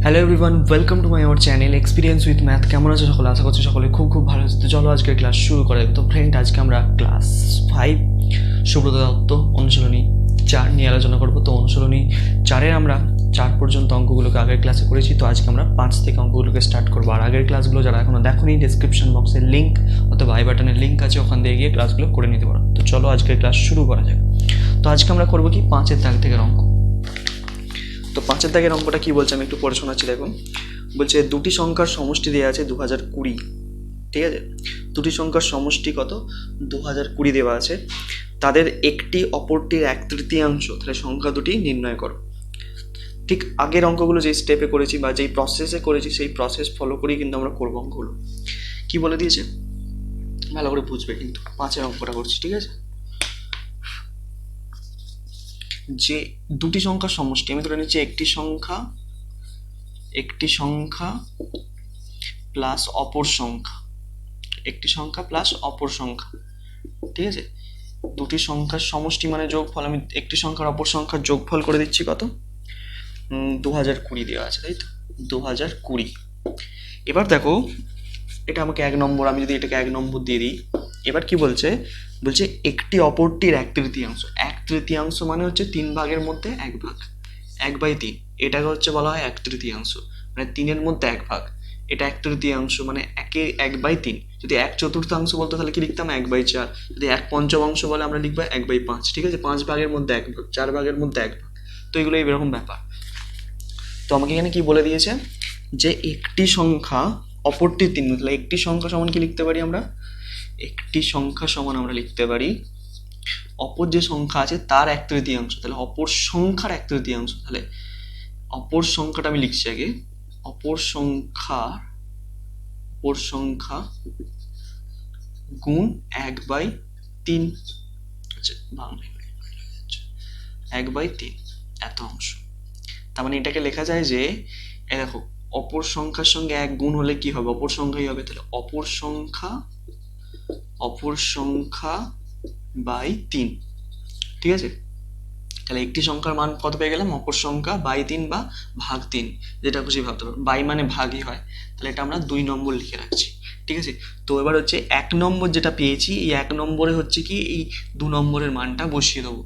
Hello everyone, welcome to my our channel experience with math. কেমন আছে সকলে? আশা করছি সকলে খুব খুব ভালো আছে। তো চলো আজকে ক্লাস শুরু করা যাবে। তো ফ্রেন্ড, আজকে আমরা ক্লাস 5 সুব্রত দত্ত অনুশীলনী 4 নিয়ে আলোচনা করবো। তো অনুশীলনী 4-এর আমরা 4 পর্যন্ত অঙ্কগুলোকে আগের ক্লাসে করেছি। তো আজকে আমরা 5 থেকে অঙ্কগুলোকে স্টার্ট করবো। আর আগের ক্লাসগুলো যারা এখনো দেখোনি, ডিসক্রিপশন বক্সের লিঙ্ক অথবা আই বাটনের লিঙ্ক আছে, ওখান দিয়ে গিয়ে ক্লাসগুলো করে নিতে পারো। তো চলো আজকের ক্লাস শুরু করা যাক। তো আজকে আমরা করবো কি 5-এর দাগ থেকে অঙ্ক। তো 5-এর দাগের অঙ্কটা কি বলছে আমি একটু পড়ে শোনাচ্ছি। দেখুন, বলছে দুটি সংখ্যার সমষ্টি দেওয়া আছে 2020। ঠিক আছে, দুটি সংখ্যার সমষ্টি কত? 2020 দেওয়া আছে। তাদের একটি অপরটির 1/3। তাহলে সংখ্যা দুটি নির্ণয় করো। ঠিক আগের অঙ্কগুলো যেই স্টেপে করেছি বা যেই প্রসেসে করেছি সেই প্রসেস ফলো করেই কিন্তু আমরা করবো অঙ্কগুলো। কি বলে দিয়েছে ভালো করে বুঝবে কিন্তু। 5-এর অঙ্কটা করছি, ঠিক আছে? যে দুটি সংখ্যার সমষ্টি, আমি ধরে নিচ্ছি একটি সংখ্যা প্লাস অপর সংখ্যা, একটি সংখ্যা প্লাস অপর সংখ্যা। ঠিক আছে, দুটি সংখ্যার সমষ্টি মানে যোগফল। আমি একটি সংখ্যার অপর সংখ্যার যোগফল করে দিচ্ছি কত? 2020 দেওয়া আছে, তাই তো? 2020। এবার দেখো, এটা আমাকে 1 নম্বর, আমি যদি এটাকে 1 নম্বর দিয়ে দিই, এবার কি বলছে? বলছে একটি অপরটির 1/3। 1/3 মানে হচ্ছে 3 ভাগের মধ্যে 1 ভাগ, 1/3। এটাকে হচ্ছে বলা হয় 1/3, মানে 3-এর মধ্যে 1 ভাগ। এটা 1/3 মানে 1/3। যদি 1/4 বলতো তাহলে কি লিখতাম? 1/4। যদি 1/5 বলে আমরা লিখবো 1/5। ঠিক আছে, 5 ভাগের মধ্যে 1 ভাগ, 4 ভাগের মধ্যে 1 ভাগ। তো এগুলো এইরকম ব্যাপার। তো আমাকে এখানে কি বলে দিয়েছে? যে একটি সংখ্যা অপরটি 3। তাহলে একটি সংখ্যা সমান কি লিখতে পারি আমরা? একটি সংখ্যা সমান আমরা লিখতে পারি অপর যে সংখ্যা আছে তার 1/3। তাহলে অপর সংখ্যার 1/3। তাহলে অপর সংখ্যাটা আমি লিখছি আগে। অপর সংখ্যা গুণ 1/3। আচ্ছা, বাংলায় 1/3 এত অংশ। তার মানে এটাকে লেখা যায় যে, দেখো, অপর সংখ্যার সঙ্গে 1 গুণ হলে কি হবে? অপর সংখ্যাই হবে। তাহলে অপর সংখ্যা বাই 3। ঠিক আছে, তাহলে একটি সংখ্যার মান কত পেয়ে গেলাম? অপর সংখ্যা বাই 3 বা ভাগ 3, যেটা খুশি ভাবতে পারো। বাই মানে ভাগই হয়। তাহলে এটা আমরা 2 নম্বর লিখে রাখছি। ঠিক আছে, তো এবার হচ্ছে 1 নম্বর যেটা পেয়েছি, এই 1 নম্বরে হচ্ছে কি এই 2 নম্বরের মানটা বসিয়ে দেবো।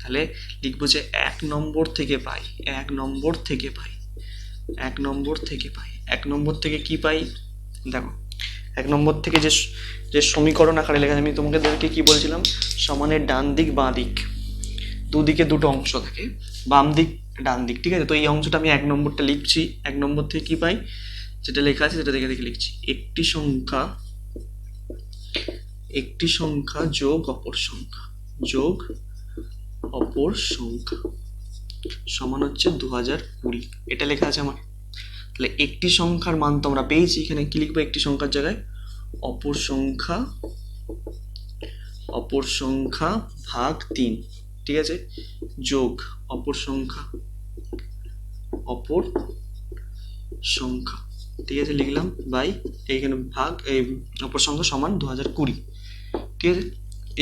তাহলে লিখবো যে 1 নম্বর থেকে পাই, 1 নম্বর থেকে কি পাই? দেখো, 1 নম্বর থেকে যে সমীকরণ আকারে লেখা, আমি তোমাদেরকে কি বলেছিলাম? সমানের ডান দিক বাঁ দিক, দুদিকে দুটো অংশ থাকে, বাম দিক ডান দিক। ঠিক আছে, তো এই অংশটা আমি 1 নম্বরটা লিখছি। 1 নম্বর থেকে কি পাই? যেটা লেখা আছে সেটা দেখে লিখছি। একটি সংখ্যা যোগ অপর সংখ্যা সমান হচ্ছে 2020। এটা লেখা আছে আমার। তাহলে একটি সংখ্যার মান তো আমরা পেয়েছি। এখানে কি লিখবো? একটি সংখ্যার জায়গায় অপর সংখ্যা ভাগ 3। ঠিক আছে, যোগ অপর সংখ্যা। ঠিক আছে, লিখলাম বাই এইখানে ভাগ, এই অপর সংখ্যা সমান 2020। ঠিক আছে,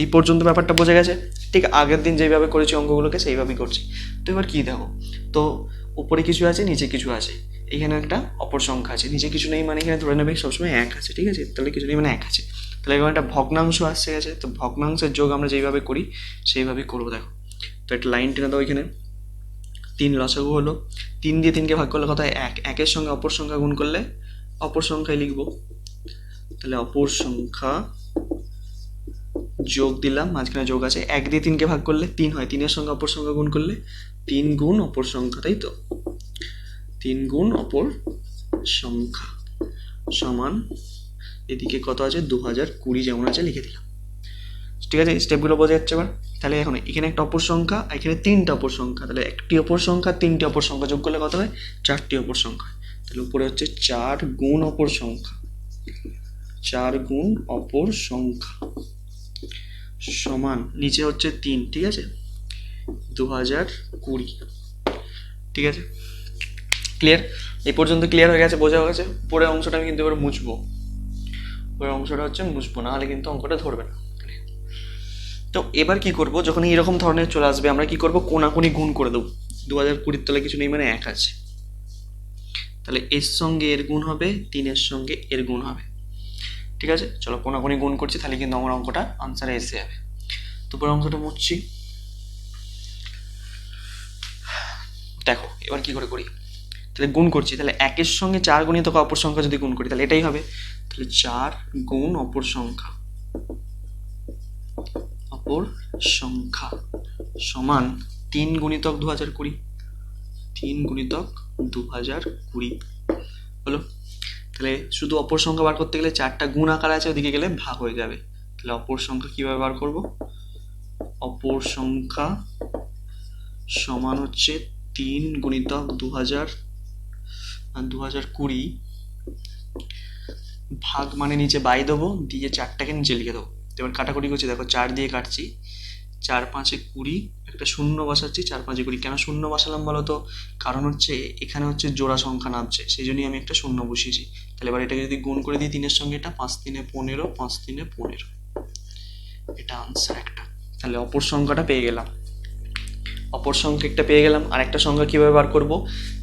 এই পর্যন্ত ব্যাপারটা বোঝা গেছে। ঠিক আগের দিন যেভাবে করেছি অঙ্কগুলোকে সেইভাবেই করছি। তো এবার কি দেখো, তো উপরে কিছু আছে, নিচে কিছু আছে। এখানে একটা অপর সংখ্যা আছে, নিচে কিছু নেই, মানে এখানে ধরে নেবে সবসময় 1 আছে। ঠিক আছে, তাহলে কিছু নেই মানে 1 আছে। তাহলে এখানে একটা ভগ্নাংশ আসছে গেছে। তো ভগ্নাংশের যোগ আমরা যেইভাবে করি সেইভাবেই করবো। দেখো, তো একটা লাইন টেনে দাও। এখানে 3 লসাগু হলো, 3 দিয়ে 3কে ভাগ করলে কত হয়? 1। 1-এর সঙ্গে অপর সংখ্যা গুণ করলে অপর সংখ্যায় লিখবো। তাহলে অপর সংখ্যা যোগ দিলাম, মাঝখানে যোগ আছে। 1 দিয়ে 3কে ভাগ করলে 3 হয়, 3-এর সঙ্গে অপর সংখ্যা গুণ করলে 3 গুণ অপর সংখ্যা, তাই তো? 3 গুণ অপর সংখ্যা সমান, এদিকে কত আছে? 2020 যেমন আছে লিখে দিলাম। ঠিক আছে, স্টেপগুলো বোঝা যাচ্ছে এবার? তাহলে এখন এখানে একটা অপর সংখ্যা, এখানে 3টা অপর সংখ্যা। তাহলে একটি অপর সংখ্যা 3টি অপর সংখ্যা যোগ করলে কত হয়? 4টি অপর সংখ্যা। তাহলে উপরে হচ্ছে 4 গুণ অপর সংখ্যা, 4 গুণ অপর সংখ্যা সমান, নিচে হচ্ছে 3। ঠিক আছে, 2020। ঠিক আছে, ক্লিয়ার? এই পর্যন্ত ক্লিয়ার হয়ে গেছে, বোঝা হয়ে গেছে? পরের অংশটা আমি কিন্তু এবার মুছবো। পরের অংশটা হচ্ছে মুছবো, না হলে কিন্তু অঙ্কটা ধরবে না। তো এবার কি করব? যখন এইরকম ধরনের চলে আসবে, আমরা কি করব? কোনাকুনি গুণ করে দেবো। 2020 তলায় কিছু নেই মানে 1 আছে। তাহলে এর সঙ্গে এর গুণ হবে, 3-এর সঙ্গে এর গুণ হবে। ঠিক আছে, চলো কোনাকুনি গুণ করছি, তাহলে কিন্তু আমার অঙ্কটা আনসারে এসে যাবে। তারপর অঙ্কটা মুছছি। দেখো এবার কি করে করি, তাহলে গুণ করছি, তাহলে 1-এর সঙ্গে 4 গুণিতক অপর সংখ্যা যদি গুণ করি তাহলে এটাই হবে। তাহলে 4 গুণ অপর সংখ্যা সমান 3 গুণিতক 2020। 3 গুণিতক 2020 হলো। তাহলে শুধু অপর সংখ্যা বার করতে গেলে 4টা গুণ আকার আছে, ওদিকে গেলে ভাগ হয়ে যাবে। তাহলে অপর সংখ্যা কিভাবে বার করব, অপর সংখ্যা সমান হচ্ছে 3 গুণিতক 2020 ভাগ মানে নিচে বাই দেবো, দিয়ে 4টাকে নিচে লিখে দেবো। এবার কাটাকুটি করছি, দেখো 4 দিয়ে কাটছি, 4 5 20, একটা শূন্য বসাচ্ছি, 4 5 20। কেন শূন্য বসালাম বলো তো, কারণ হচ্ছে এখানে হচ্ছে জোড়া সংখ্যা নামছে, সেই জন্যই আমি একটা শূন্য বসিয়েছি। তাহলে এবার এটাকে যদি গুণ করে দিই 3-এর সঙ্গে, এটা 5 3 15, 5 3 15, এটা আনসার একটা। তাহলে অপর সংখ্যাটা পেয়ে গেলাম, অপর সংখ্যা একটা পেয়ে গেলাম। আর একটা সংখ্যা কিভাবে বার করব,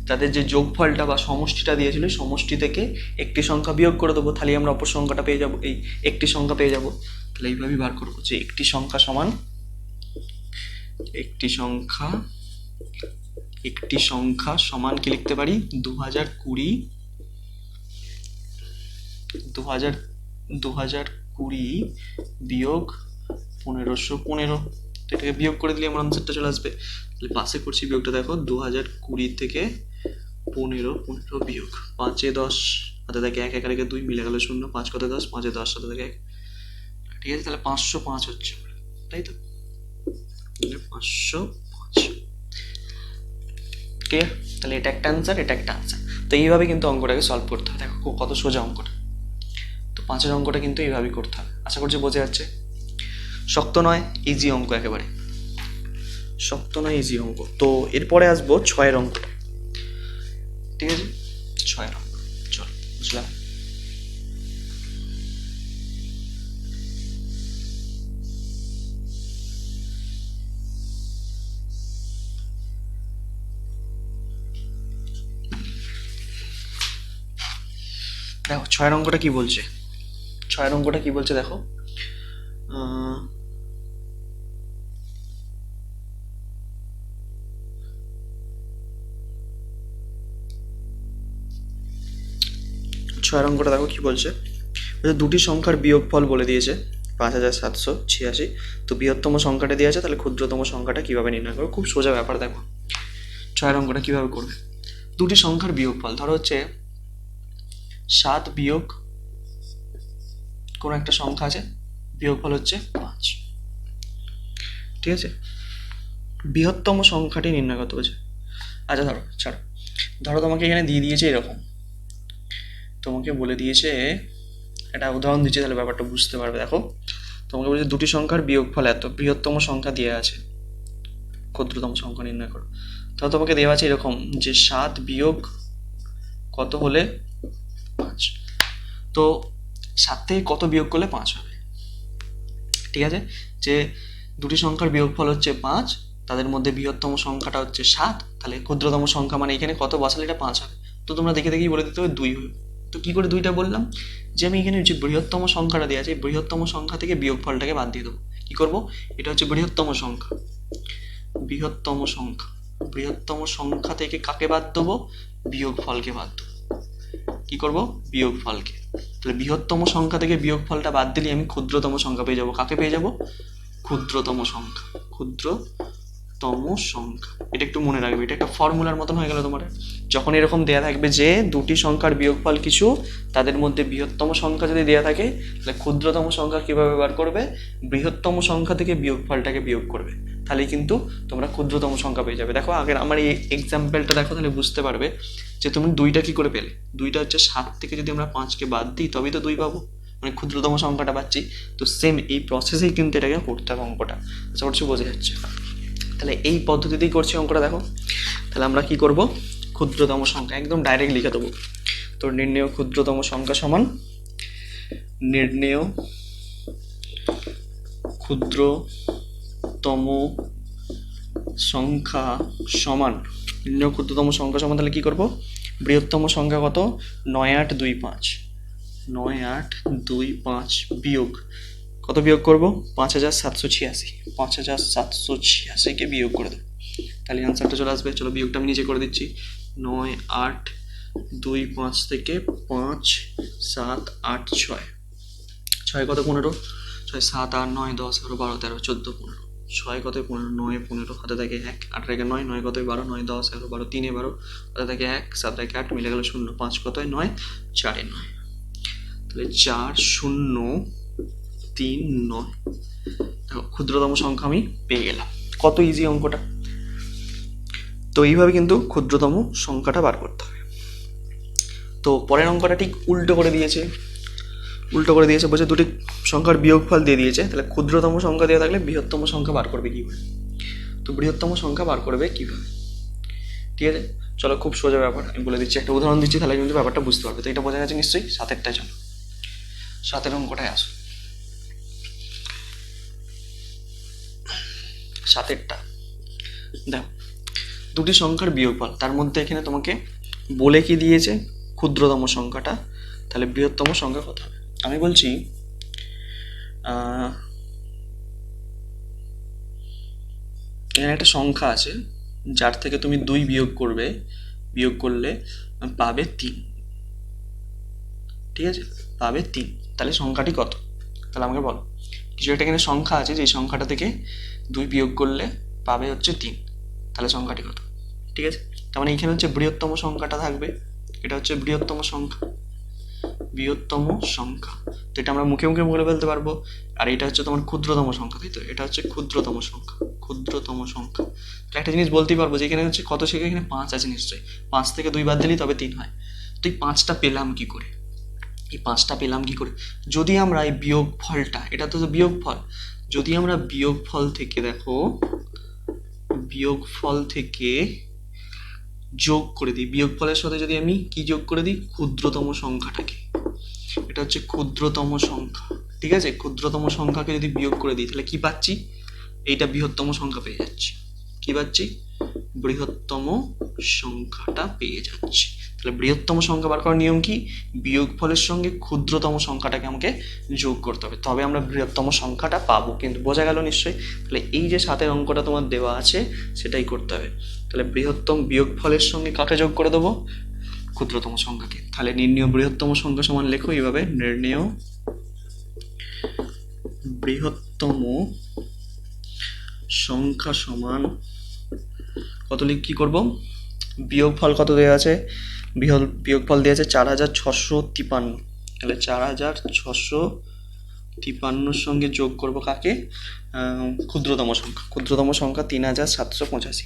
তাদের যে যোগফলটা বা সমষ্টিটা দিয়েছিল, সমষ্টি থেকে একটি সংখ্যা বিয়োগ করে দেবো, তাহলে আমরা অপর সংখ্যাটা পেয়ে যাব, এই একটি সংখ্যা পেয়ে যাব। তাহলে এইভাবেই বার করবো যে একটি সংখ্যা সমান, একটি সংখ্যা সমান কি লিখতে পারি, 2020 বিয়োগ 1515। এটাকে বিয়োগ করে দিলে আমার আনসারটা চলে আসবে। তাহলে পাশে করছি বিয়োগটা, দেখো 2020 থেকে 15 বিয়োগ 5 10, হাতে থাকে 1 1 রেখে 2 মিলে গেল 0, 5 কত 10, 5 10 সাথে থাকে 1। ঠিক আছে, তাহলে 505 হচ্ছে, তাই তো, 505। ক্লিয়ার? তাহলে এটা একটা আনসার, এটা একটা আনসার। তো এইভাবে কিন্তু অঙ্কটাকে সলভ করতে হবে। দেখো কত সোজা অঙ্কটা। তো 5-এর অঙ্কটা কিন্তু এইভাবেই করতে হবে। আশা করছি বোঝা যাচ্ছে। শক্ত নয়, ইজি অঙ্ক, একেবারে শক্ত নয়, ইজি অঙ্ক। তো এরপরে আসবো 6-এর অঙ্কটা। ঠিক আছে, 6-এর অঙ্ক, চল বুঝলাম। দেখো 6-এর অঙ্কটা কি বলছে, 6-এর অঙ্কটা কি বলছে দেখো, ছয়ের অঙ্কটা দেখো কি বলছে, দুটি সংখ্যার বিয়োগফল বলে দিয়েছে 5786। তো বৃহত্তম সংখ্যাটা দেওয়া আছে, তাহলে ক্ষুদ্রতম সংখ্যাটা কিভাবে নির্ণয় করবো। খুব সোজা ব্যাপার। দেখো 6-এর অঙ্কটা কিভাবে করবে, দুটি সংখ্যার বিয়োগফল, ধরো হচ্ছে 7 বিয়োগ কোনো একটা সংখ্যা আছে, বিয়োগফল হচ্ছে 5। ঠিক আছে, বৃহত্তম সংখ্যাটি নির্ণয় করতে বলছে। আচ্ছা ধরো, ছাড়ো, ধরো তোমাকে এখানে দিয়ে দিয়েছে এরকম, তোমাকে বলে দিয়েছে, একটা উদাহরণ দিচ্ছে, তাহলে ব্যাপারটা বুঝতে পারবে। দেখো তোমাকে বলছে দুটি সংখ্যার বিয়োগফল এত, বৃহত্তম সংখ্যা দেওয়া আছে, ক্ষুদ্রতম সংখ্যা নির্ণয় করো। তাহলে তোমাকে দেওয়া আছে এরকম যে 7 বিয়োগ কত হলে 5। তো 7 থেকে কত বিয়োগ করলে 5 হবে। ঠিক আছে, যে দুটি সংখ্যার বিয়োগফল হচ্ছে 5, তাদের মধ্যে বৃহত্তম সংখ্যাটা হচ্ছে 7, তাহলে ক্ষুদ্রতম সংখ্যা মানে এখানে কত বসালে এটা 5 হবে। তো তোমরা দেখে দেখেই বলে দিতে হবে 2 হবে। তো কি করে 2টা বললাম, যে আমি এখানে যে বৃহত্তম সংখ্যাটা দেওয়া আছে, বৃহত্তম সংখ্যা থেকে বিয়োগফলটাকে বাদ দিয়ে দেবো। কি করবো, এটা হচ্ছে বৃহত্তম সংখ্যা, বৃহত্তম সংখ্যা থেকে কাকে বাদ দেবো, বিয়োগফলকে বাদ দেবো। কি করব, বিয়োগফলকে। তাহলে বৃহত্তম সংখ্যা থেকে বিয়োগফলটা বাদ দিলে আমি ক্ষুদ্রতম সংখ্যা পেয়ে যাবো। কাকে পেয়ে যাব, ক্ষুদ্রতম সংখ্যা, ক্ষুদ্রতম সংখ্যা। এটা একটু মনে রাখবে, এটা একটা ফর্মুলার মতন হয়ে গেল তোমার। যখন এরকম দেয়া থাকবে যে দুটি সংখ্যার বিয়োগফল কিছু, তাদের মধ্যে বৃহত্তম সংখ্যা যদি দেয়া থাকে, তাহলে ক্ষুদ্রতম সংখ্যা কিভাবে বার করবে, বৃহত্তম সংখ্যা থেকে বিয়োগফলটাকে বিয়োগ করবে, তাহলে কিন্তু তোমরা ক্ষুদ্রতম সংখ্যা পেয়ে যাবে। দেখো আগের আমার এই এক্সাম্পলটা দেখো, তাহলে বুঝতে পারবে যে তুমি 2টা কি করে পেলে। 2টা হচ্ছে 7 থেকে যদি আমরা 5কে বাদ দিই তবেই তো 2 পাবো, মানে ক্ষুদ্রতম সংখ্যাটা পাচ্ছি। তো সেম এই প্রসেসেই কিন্তু এটাকে করতে হবে অঙ্কটা। আশা করছি বোঝা যাচ্ছে। তাহলে এই পদ্ধতিতেই করছি অঙ্কটা। দেখো তাহলে আমরা কি করব, ক্ষুদ্রতম সংখ্যা একদম ডাইরেক্ট লিখে দেবো। তো নির্ণেয় ক্ষুদ্রতম সংখ্যা সমান নির্ণেয় ক্ষুদ্রতম সংখ্যা সমান, নির্ণেয় ক্ষুদ্রতম সংখ্যা সমান, তাহলে কি করব, বৃহত্তম সংখ্যা কত? 9825, 9825 বিয়োগ কত বিয়োগ করবো? 5786, 5786কে বিয়োগ করে দেবো, তাহলে আনসারটা চলে আসবে। চলো বিয়োগটা আমি নিজে করে দিচ্ছি। 9825 থেকে 5786, 6 কত? 15, 6 7 8 9 10 11 12 13 14 15, 6 কত? 15, 9 15, হাতে থাকে 1, 8 রেখে 9, 9 কত? 12, 9 10 11 12 3 12, হাতে থাকে 1, 7 রেখে 8, মিলে গেল 0, 5 কত? 9, 4 9, তাহলে 4 0 3 9। দেখো ক্ষুদ্রতম সংখ্যা আমি পেয়ে গেলাম। কত ইজি অঙ্কটা! তো এইভাবে কিন্তু ক্ষুদ্রতম সংখ্যাটা বার করতে হবে। তো পরের অঙ্কটা ঠিক উল্টো করে দিয়েছে, বলছে দুটি সংখ্যার বিয়োগফল দিয়ে দিয়েছে, তাহলে ক্ষুদ্রতম সংখ্যা দেওয়া থাকলে বৃহত্তম সংখ্যা বার করবে কীভাবে? তো বৃহত্তম সংখ্যা বার করবে কীভাবে, ঠিক আছে? চলো খুব সোজা ব্যাপার, আমি বলে দিচ্ছি, একটা উদাহরণ দিচ্ছি, তাহলে কিন্তু ব্যাপারটা বুঝতে পারবে। তো এটা বোঝা গেছে নিশ্চয়ই। 7এরটায় চলো, 7এর অঙ্কটায় আসো। 7এরটা দেখো, দুটি সংখ্যার বিয়োগফল, তার মধ্যে এখানে তোমাকে বলে কি দিয়েছে? ক্ষুদ্রতম সংখ্যাটা, তাহলে বৃহত্তম সংখ্যা কত হবে? আমি বলছি এখানে একটা সংখ্যা আছে, যার থেকে তুমি 2 বিয়োগ করবে, বিয়োগ করলে পাবে 3, ঠিক আছে? পাবে 3, তাহলে সংখ্যাটি কত? তাহলে আমাকে বলো, কিছু একটা এখানে সংখ্যা আছে, যে সংখ্যাটা থেকে 2 বিয়োগ করলে পাবে হচ্ছে 3, তাহলে সংখ্যাটি কত? ঠিক আছে, তার মানে এখানে হচ্ছে বৃহত্তম সংখ্যাটা থাকবে, এটা হচ্ছে বৃহত্তম সংখ্যা, বৃহত্তম সংখ্যা। তো এটা আমরা মুখে মুখে বলে ফেলতে পারবো। আর এটা হচ্ছে তোমার ক্ষুদ্রতম সংখ্যা, তাই তো? এটা হচ্ছে ক্ষুদ্রতম সংখ্যা, ক্ষুদ্রতম সংখ্যা। তো একটা জিনিস বলতেই পারবো যে এখানে হচ্ছে কত শেখে, এখানে 5 আছে নিশ্চয়ই, 5 থেকে 2 বাদ দিলেই তবে 3 হয়। তো এই 5টা পেলাম কি করে? এই 5টা পেলাম কি করে? যদি আমরা এই বিয়োগ ফলটা, এটা তো বিয়োগ ফল, যদি আমরা বিয়োগ ফল থেকে, দেখো বিয়োগ ফল থেকে যোগ করে দিই, বিয়োগ ফলের সাথে যদি আমি কি যোগ করে দিই? ক্ষুদ্রতম সংখ্যাটাকে, এটা হচ্ছে ক্ষুদ্রতম সংখ্যা, ঠিক আছে? ক্ষুদ্রতম সংখ্যাকে যদি বিয়োগ করে দিই, তাহলে কি পাচ্ছি? এইটা বৃহত্তম সংখ্যা পেয়ে যাচ্ছি। কি পাচ্ছি? বৃহত্তম সংখ্যাটা পেয়ে যাচ্ছি। তাহলে বৃহত্তম সংখ্যা বার করার নিয়ম কি? বিয়োগ ফলের সঙ্গে ক্ষুদ্রতম সংখ্যাটাকে আমাকে যোগ করতে হবে, তবে আমরা বৃহত্তম সংখ্যাটা পাবো। কিন্তু বোঝা গেল নিশ্চয়ই? তাহলে এই যে 7এর অঙ্কটা তোমার দেওয়া আছে, সেটাই করতে হবে। তাহলে বৃহত্তম বিয়োগ ফলের সঙ্গে কাকে যোগ করে দেবো? ক্ষুদ্রতম সংখ্যাকে। তাহলে নির্ণেয় বৃহত্তম সংখ্যা সমান লেখো এইভাবে, নির্ণেয় বৃহত্তম সংখ্যা সমান কত, কি করব? বিয়োগফল কত দেওয়া আছে? বিয়োগফল দেওয়া আছে 4653, তাহলে 4653 সঙ্গে যোগ করব কাকে? ক্ষুদ্রতম সংখ্যা, ক্ষুদ্রতম সংখ্যা 3785,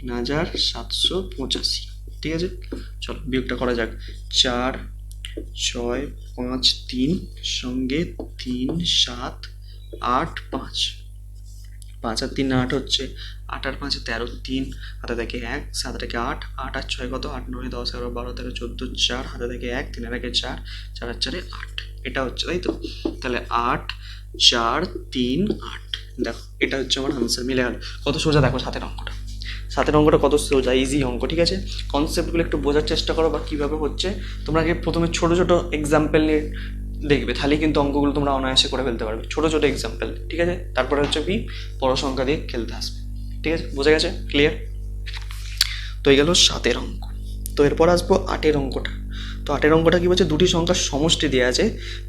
3785, ঠিক আছে? চলো বিয়োগটা করা যাক। 4 6 5 3 সঙ্গে 3 7 8 5, 5 আর 3 8 হচ্ছে, 8 আর 5 13, 3 হাতে থেকে 1, 7 থেকে 8, 8 আর 6 কত? 8 9 10 11 12 13 14 4, হাতে থেকে 1, 3 আর 1 4, 4 আর 4 8, এটা হচ্ছে, তাই তো? তাহলে 8 4 3 8, দেখো এটা হচ্ছে আমার আনসার, মিলে গেল। কত সোজা দেখো 7এর অঙ্কটা, 7এর অঙ্কটা কত সোজা, ইজি অঙ্ক, ঠিক আছে? কনসেপ্টগুলো একটু বোঝার চেষ্টা করো, বা কীভাবে হচ্ছে তোমরা আগে প্রথমে ছোটো ছোটো এক্সাম্পল নিয়ে দেখবে, তাহলেই কিন্তু অঙ্কগুলো তোমরা অনায়াসে করে ফেলতে পারবে, ছোটো ছোটো এক্সাম্পল, ঠিক আছে? তারপরে হচ্ছে কি, বড় সংখ্যা দিয়ে খেলতে আসবে, ঠিক আছে? বোঝা গেছে? ক্লিয়ার? তো এই গেল 7এর অঙ্ক। তো এরপর আসবো 8এর অঙ্কটা। তো 8এর অঙ্কটা কি বলছে? দুটি সংখ্যার সমষ্টি দেওয়া আছে,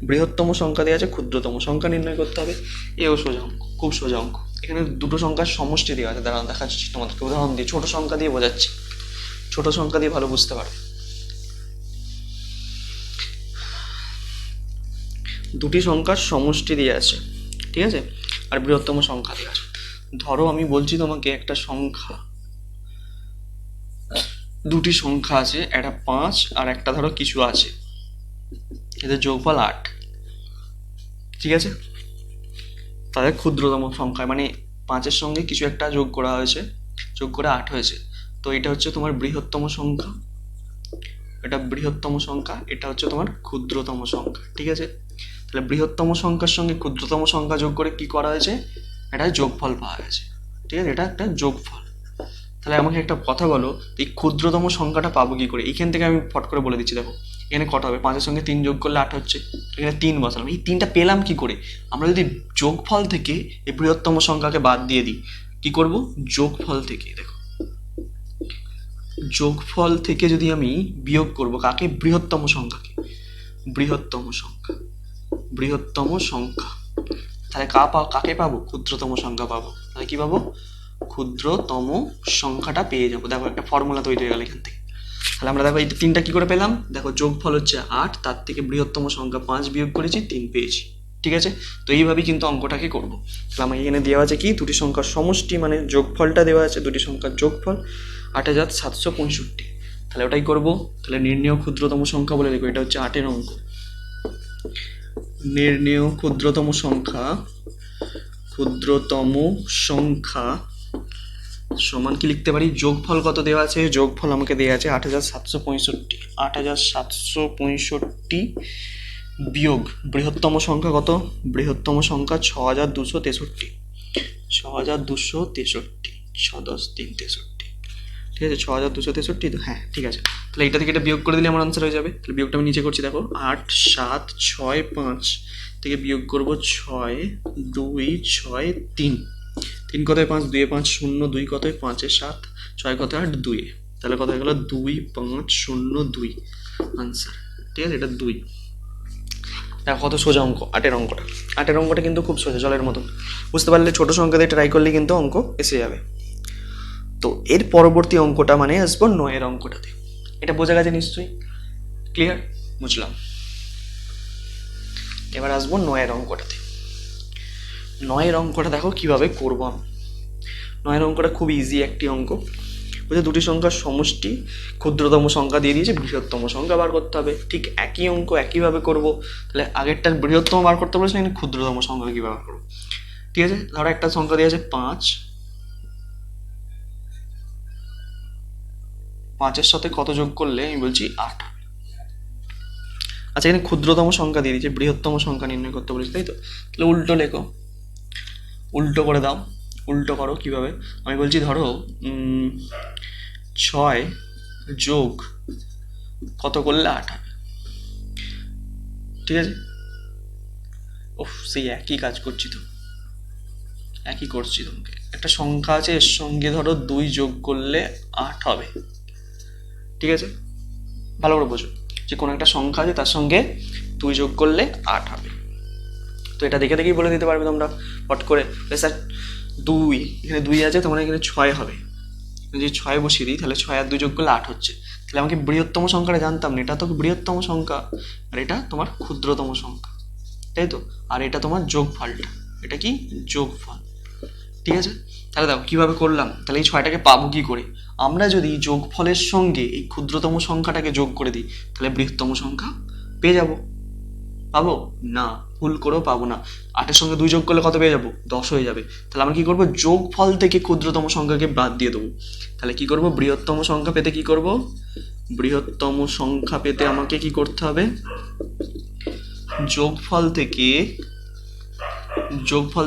বৃহত্তম সংখ্যা দেওয়া আছে, ক্ষুদ্রতম সংখ্যা নির্ণয় করতে হবে। এও সোজা অঙ্ক, খুব সোজা অঙ্ক। এখানে দুটো সংখ্যার সমষ্টি দেওয়া আছে, দাঁড়ান দেখাচ্ছি তোমাদেরকে উদাহরণ দিয়ে, ছোট সংখ্যা দিয়ে বোঝাচ্ছি, ছোট সংখ্যা দিয়ে ভালো বুঝতে পারবে। দুটি সংখ্যার সমষ্টি দিয়ে আছে, ঠিক আছে? আর বৃহত্তম সংখ্যা দিয়ে আছে। ধরো আমি বলছি তোমাকে একটা সংখ্যা, দুটি সংখ্যা আছে, একটা 5 আর একটা ধরো কিছু আছে, এদের যোগফল 8, ঠিক আছে? তাদের ক্ষুদ্রতম সংখ্যা, মানে 5-এর সঙ্গে কিছু একটা যোগ করা হয়েছে, যোগ করে 8 হয়েছে। তো এটা হচ্ছে তোমার বৃহত্তম সংখ্যা, এটা বৃহত্তম সংখ্যা, এটা হচ্ছে তোমার ক্ষুদ্রতম সংখ্যা, ঠিক আছে? তাহলে বৃহত্তম সংখ্যার সঙ্গে ক্ষুদ্রতম সংখ্যা যোগ করে কি করা হয়েছে? এটা যোগফল পাওয়া গেছে, ঠিক আছে? এটা একটা যোগফল। তাহলে আমাকে একটা কথা বলো, এই ক্ষুদ্রতম সংখ্যাটা পাবো কি করে? এইখান থেকে আমি ফট করে বলে দিচ্ছি, দেখো এখানে কটা হবে, 5-এর সঙ্গে 3 যোগ করলে 8 হচ্ছে, এখানে 3 বসালাম। এই 3টা পেলাম কি করে? আমরা যদি যোগফল থেকে এই বৃহত্তম সংখ্যাকে বাদ দিয়ে দিই, কি করব? যোগফল থেকে, দেখো যোগফল থেকে যদি আমি বিয়োগ করব কাকে? বৃহত্তম সংখ্যাকে। বৃহত্তম সংখ্যা, বৃহত্তম সংখ্যা, তাহলে কাকে পাবো? ক্ষুদ্রতম সংখ্যা পাবো। তাহলে কি পাবো? ক্ষুদ্রতম সংখ্যাটা পেয়ে যাবো। দেখো একটা ফর্মুলা তৈরি হয়ে গেল এখান থেকে। তাহলে আমরা দেখো এই 3টা কি করে পেলাম? দেখো যোগফল হচ্ছে 8, তার থেকে বৃহত্তম সংখ্যা 5 বিয়োগ করেছি, 3 পেয়েছি। ঠিক আছে, তো এইভাবেই কিন্তু অঙ্কটাকে করবো। তাহলে আমার এখানে দেওয়া আছে কি? দুটি সংখ্যার সমষ্টি, মানে যোগফলটা দেওয়া আছে, দুটি সংখ্যার যোগফল 8,765। তাহলে ওটাই করবো। তাহলে নির্ণেয় ক্ষুদ্রতম সংখ্যা বলে দেখো, এটা হচ্ছে 8-এর অঙ্ক। নির্ণেয় ক্ষুদ্রতম সংখ্যা, ক্ষুদ্রতম সংখ্যা সমান কি লিখতে পারি? যোগফল কত দেওয়া আছে? যোগফল আমাকে দেওয়া আছে 8,765। 8,765 বিয়োগ বৃহত্তম সংখ্যা কত? বৃহত্তম সংখ্যা 6,263। 6,263, 6×10=63। ঠিক আছে, 6,263 তো? হ্যাঁ ঠিক আছে। তাহলে এটা থেকে এটা বিয়োগ করে দিলে আমার আনসার হয়ে যাবে। তাহলে বিয়োগটা আমি নিচে করছি, দেখো 8, 7, 6, 5 থেকে বিয়োগ করবো 6, 2, 6, 3। 3 কথায় 5, 2 5, 0, 2 কথায় 5, 7, 6 কথায় 8, 2। তাহলে কথা হয়ে গেল 2, 5, 0, 2 আনসার। ঠিক আছে, এটা 2। দেখো কত সোজা অঙ্ক 8-এর অঙ্কটা। 8-এর অঙ্কটা কিন্তু খুব সোজা, জলের মতন। বুঝতে পারলে ছোট সংখ্যা দিয়ে ট্রাই করলে কিন্তু অঙ্ক এসে যাবে। তো এর পরবর্তী অঙ্কটা মানে আসবো 9-এর অঙ্কটাতে। এটা বোঝা গেছে নিশ্চয়ই? ক্লিয়ার? বুঝলাম। এবার আসবো 9-এর অঙ্কটাতে। 9-এর অঙ্কটা দেখো কিভাবে করবো আমি। 9-এর অঙ্কটা খুব ইজি একটি অঙ্ক। বুঝে দুটি সংখ্যার সমষ্টি, ক্ষুদ্রতম সংখ্যা দিয়ে দিয়েছে, বৃহত্তম সংখ্যা বার করতে হবে। ঠিক একই অঙ্ক একইভাবে করবো। তাহলে আগেরটা বৃহত্তম বার করতে বলেছে, এখানে ক্ষুদ্রতম সংখ্যা কীভাবে করবো? ঠিক আছে, ধরো একটা সংখ্যা দিয়ে আছে 5, 5-এর সাথে কত যোগ করলে আমি বলছি 8। আচ্ছা, এখানে ক্ষুদ্রতম সংখ্যা দিয়ে দিয়েছে, বৃহত্তম সংখ্যা নির্ণয় করতে বলেছে, তাই তো? তাহলে উল্টো লেখো, উল্টো করে দাও। উল্টো করো কিভাবে? আমি বলছি ধরো 6 যোগ কত করলে 8 হবে। ঠিক আছে, ওহ সেই একই কাজ করছি তো, একই করছি তোমাকে। একটা সংখ্যা আছে, এর সঙ্গে ধরো 2 যোগ করলে 8 হবে। ঠিক আছে, ভালো করে বোঝো যে কোনো একটা সংখ্যা আছে, তার সঙ্গে 2 যোগ করলে 8 হবে। তো এটা দেখে দেখেই বলে দিতে পারবে তোমরা হট করে, স্যার 2, এখানে 2 আছে, তোমার এখানে 6 হবে। যদি 6 বসিয়ে দিই, তাহলে 6 আর 2 যোগ করলে 8 হচ্ছে। তাহলে আমাকে বৃহত্তম সংখ্যাটা জানতাম না, এটা তো বৃহত্তম সংখ্যা, আর এটা তোমার ক্ষুদ্রতম সংখ্যা, তাই তো? আর এটা তোমার যোগফলটা, এটা কি? যোগফল। ঠিক আছে, তাহলে দেখো কীভাবে করলাম। তাহলে এই 6টাকে পাবো কী করে? আমরা যদি যোগফলের সঙ্গে এই ক্ষুদ্রতম সংখ্যাটাকে যোগ করে দিই, তাহলে বৃহত্তম সংখ্যা পেয়ে যাব। পাবো না, ভুল করেও পাবো না। 8-এর সঙ্গে 2 যোগ করলে কত পেয়ে যাবো? 10 হয়ে যাবে। তাহলে আমরা কি করবো? যোগফল থেকে ক্ষুদ্রতম সংখ্যাকে বাদ দিয়ে দেবো। তাহলে কি করবো? বৃহত্তম সংখ্যা পেতে কি করব? বৃহত্তম সংখ্যা পেতে আমাকে কি করতে হবে? যোগফল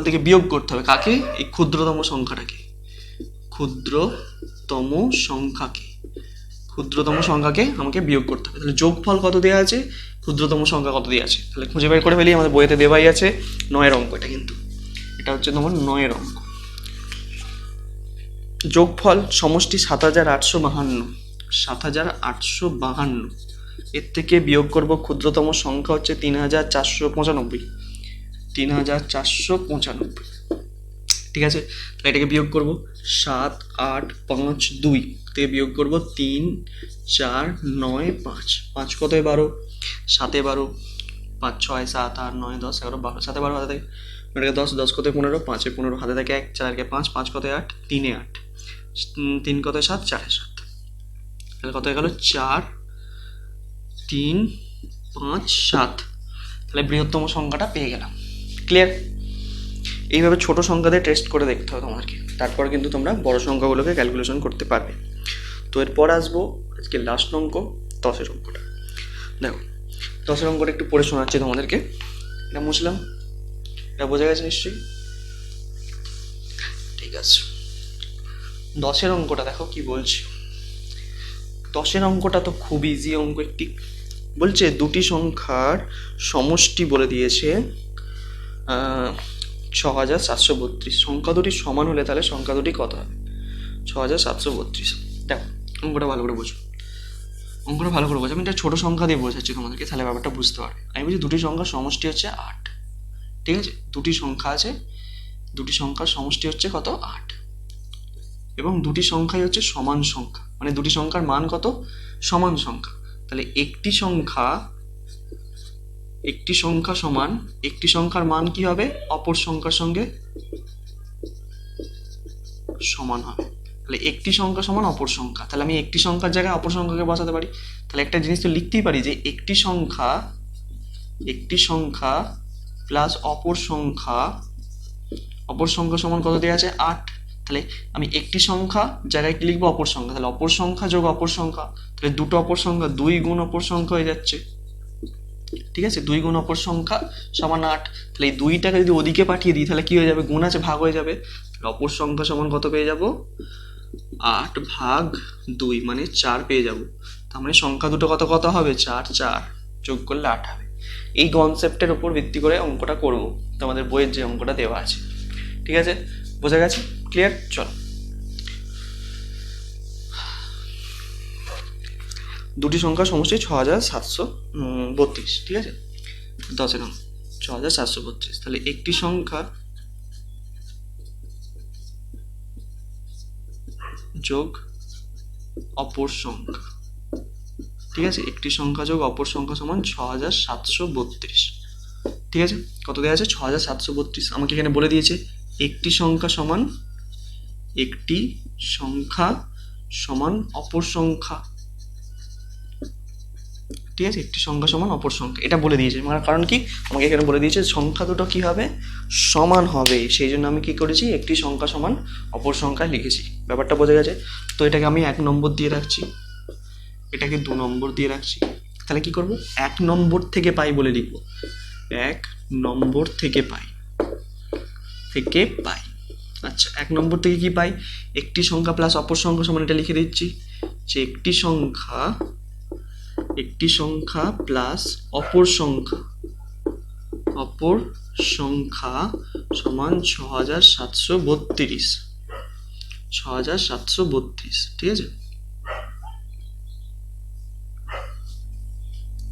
থেকে বিয়োগ করতে হবে কাকে? এই ক্ষুদ্রতম সংখ্যাটাকে। ক্ষুদ্রতম সংখ্যাকে আমাকে বিয়োগ করতে হবে। তাহলে যোগফল কত দেওয়া আছে, ক্ষুদ্রতম সংখ্যা কত দেওয়া আছে, তাহলে খুঁজে বের করে ফেলি। আমাদের বইয়েতে দেওয়াই আছে 9-এর অঙ্ক। এটা কিন্তু এটা হচ্ছে তোমার 9-এর অঙ্ক। যোগফল সমষ্টি 7,852। 7,852, এর থেকে বিয়োগ করব ক্ষুদ্রতম সংখ্যা হচ্ছে 3,495। 3,495। ঠিক আছে, তাহলে এটাকে বিয়োগ করব। 7, 8, 5, 2 থেকে বিয়োগ করব 3, 4, 9, 5। 5 কত? 12। 7-এ 12, 5, 6, 7, 8, 9, 10, 11, 12। 7-এ 12 হাতে থাকে, এটাকে 10, 10 কত? 15, 5-এ 15 হাতে থাকে 1, 4-এ 5, 5 কত? 8, 3-এ 8, 3 কত? 7, 4-এ 7। তাহলে কত হয়ে গেল? 4, 3, 5, 7। তাহলে বৃহত্তম সংখ্যাটা পেয়ে গেলাম। ক্লিয়ার? এইভাবে ছোট সংখ্যা দিয়ে টেস্ট করে দেখতে হবে তোমাদেরকে, তারপর কিন্তু তোমরা বড় সংখ্যাগুলোকে ক্যালকুলেশন করতে পারবে। তো এরপর আসবো আজকে লাস্ট অঙ্ক, 10-এর অঙ্কটা। দেখো 10-এর অঙ্কটা একটু পড়ে শোনাচ্ছি তোমাদেরকে। এটা বুঝলাম, এটা বোঝা গেছে নিশ্চয়ই? ঠিক আছে, 10-এর অঙ্কটা দেখো কি বলছে। 10-এর অঙ্কটা তো খুব ইজি অঙ্ক একটি। বলছে দুটি সংখ্যার সমষ্টি বলে দিয়েছে 6732। সংখ্যা দুটি সমান হলে তাহলে সংখ্যা দুটি কত হবে? 6732। দেখো অঙ্কটা ভালো করে বোঝো, অঙ্কটা ভালো করে বোঝো। আমি একটা ছোটো সংখ্যা দিয়ে বোঝাচ্ছি তোমাদেরকে, তাহলে ব্যাপারটা বুঝতে পারবে। আমি বলছি দুটি সংখ্যার সমষ্টি হচ্ছে 8, ঠিক আছে? দুটি সংখ্যা আছে, দুটি সংখ্যার সমষ্টি হচ্ছে কত? 8। এবং দুটি সংখ্যাই হচ্ছে সমান সংখ্যা, মানে দুটি সংখ্যার মান কত? সমান সংখ্যা। তাহলে একটি সংখ্যা সমান, একটি সংখ্যার মান কি হবে? অপর সংখ্যার সঙ্গে সমান হবে। তাহলে একটি সংখ্যা সমান অপর সংখ্যা, তাহলে আমি একটি সংখ্যার জায়গায় অপর সংখ্যাকে বসাতে পারি। তাহলে একটা জিনিস তো লিখতেই পারি যে একটি সংখ্যা প্লাস অপর সংখ্যা সমান কত দেওয়া আছে? 8। তাহলে আমি একটি সংখ্যা জায়গায় কি লিখবো? অপর সংখ্যা। তাহলে অপর সংখ্যা যোগ অপর সংখ্যা, তাহলে দুটো অপর সংখ্যা 2 গুণ অপর সংখ্যা হয়ে যাচ্ছে, ঠিক আছে? 2 গুণ অপর সংখ্যা সমান 8। তাহলে এই 2টাকে যদি ওদিকে পাঠিয়ে দিই তাহলে কি হয়ে যাবে? গুণ আছে, ভাগ হয়ে যাবে। তাহলে অপর সংখ্যা সমান কত পেয়ে যাব? 8 ভাগ 2 মানে 4 পেয়ে যাব। তার মানে সংখ্যা দুটো কত কত হবে? 4, 4 যোগ করলে 8 হবে। এই কনসেপ্টের উপর ভিত্তি করে অঙ্কটা করব, তোমাদের বইয়ের যে অঙ্কটা দেওয়া আছে, ঠিক আছে? বোঝা গেছে? ক্লিয়ার? চলো, দুটি সংখ্যার সমষ্টি 6732, ঠিক আছে? 10-এর অঙ্ক 6732। তাহলে একটি সংখ্যা যোগ অপর সংখ্যা, ঠিক আছে? একটি সংখ্যা যোগ অপর সংখ্যা সমান 6732, ঠিক আছে? কত দেওয়া আছে? 6732। আমাকে এখানে বলে দিয়েছে একটি সংখ্যা সমান অপর সংখ্যা, ঠিক আছে? একটি সংখ্যা সমান অপর সংখ্যা, এটা বলে দিয়েছে। মানে কারণ কি? আমাকে এখানে বলে দিয়েছে সংখ্যা দুটো কি হবে? সমান হবে। সেই জন্য আমি কি করেছি? একটি সংখ্যা সমান অপর সংখ্যায় লিখেছি। ব্যাপারটা বোঝা গেছে? তো এটাকে আমি 1 নম্বর দিয়ে রাখছি, এটাকে 2 নম্বর দিয়ে রাখছি। তাহলে কি করব? 1 নম্বর থেকে পাই বলে লিখব। 1 নম্বর থেকে পাই। আচ্ছা, 1 নম্বর থেকে কি পাই? একটি সংখ্যা প্লাস অপর সংখ্যা সমান, এটা লিখে দিচ্ছি যে একটি সংখ্যা প্লাস অপর সংখ্যা সমান 6732, 6732, ঠিক আছে?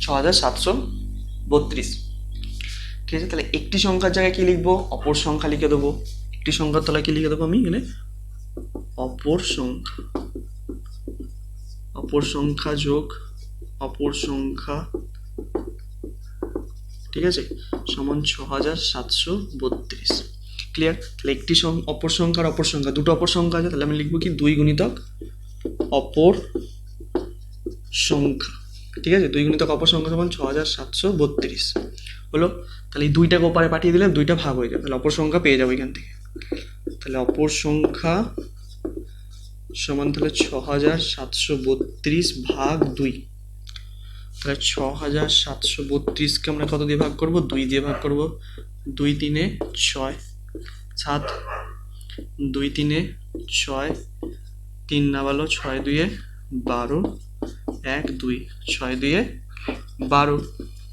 6732, ঠিক আছে? তাহলে একটি সংখ্যার জায়গায় কি লিখবো? অপর সংখ্যা লিখে দেবো। একটি সংখ্যার তলায় কি লিখে দেবো আমি এখানে? অপর সংখ্যা যোগ অপর সংখ্যা, ঠিক আছে? সমান 6732। ক্লিয়ার? তাহলে একটি অপর সংখ্যার অপর সংখ্যা, দুটো অপর সংখ্যা আছে, তাহলে আমি লিখবো কি? 2 গুণিতক অপর সংখ্যা, ঠিক আছে? 2 গুণিতক অপর সংখ্যা সমান 6732 হলো। তাহলে এই 2টাকে ওপারে পাঠিয়ে দিলে 2টা ভাগ হয়ে যাবে, তাহলে অপর সংখ্যা পেয়ে যাবো এখান থেকে। তাহলে অপর সংখ্যা সমান তাহলে 6732 ভাগ 2। তাহলে 6732কে আমরা কত দিয়ে ভাগ করব? 2 দিয়ে ভাগ করব। 2 3 6 7, 2 3 6, 3 না বলো 6 2 12, 1 2, 6 2 12,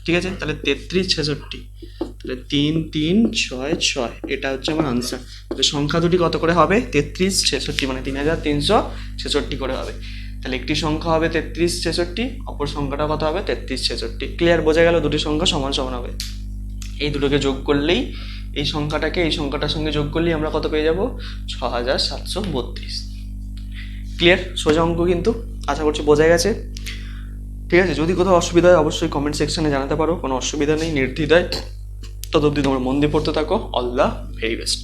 ঠিক আছে? তাহলে 33 66, তাহলে 3 3 6 6, এটা হচ্ছে আমার আনসার। তাহলে সংখ্যা দুটি কত করে হবে? 33 66, মানে 3366 করে হবে। তাহলে একটি সংখ্যা হবে 33 66, অপর সংখ্যাটা কত হবে? 33 66। ক্লিয়ার? বোঝা গেল? দুটি সংখ্যা সমান সমান হবে। এই দুটোকে যোগ করলেই, এই সংখ্যাটাকে এই সংখ্যাটার সঙ্গে যোগ করলেই আমরা কত পেয়ে যাব? 6732। ক্লিয়ার? সোজা অঙ্ক কিন্তু, আশা করছি বোঝা গেছে। ঠিক আছে? যদি কোথাও অসুবিধা হয় অবশ্যই কমেন্ট সেকশনে জানাতে পারো, কোনো অসুবিধা নেই, নির্দ্বিধায়। তত অবধি তোমরা মন দিয়ে পড়তে থাকো। All the very best.